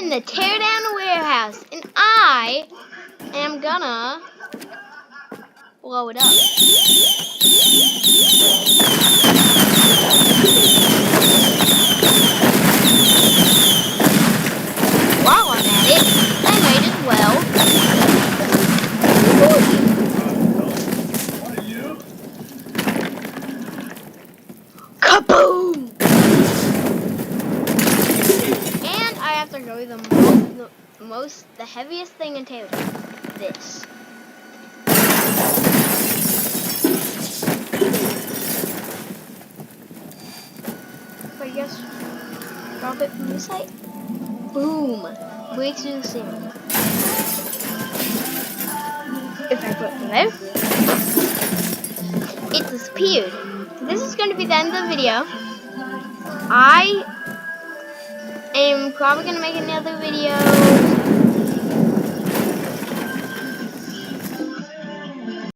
in the teardown warehouse, and I am gonna blow it up. While I'm at it, I might as well. Kaboom! And I have to go with the heaviest thing in Taylor. This. I guess drop it from this height. Boom! Breaks through the ceiling. If I put it there, it disappeared. This is going to be the end of the video. I am probably going to make another video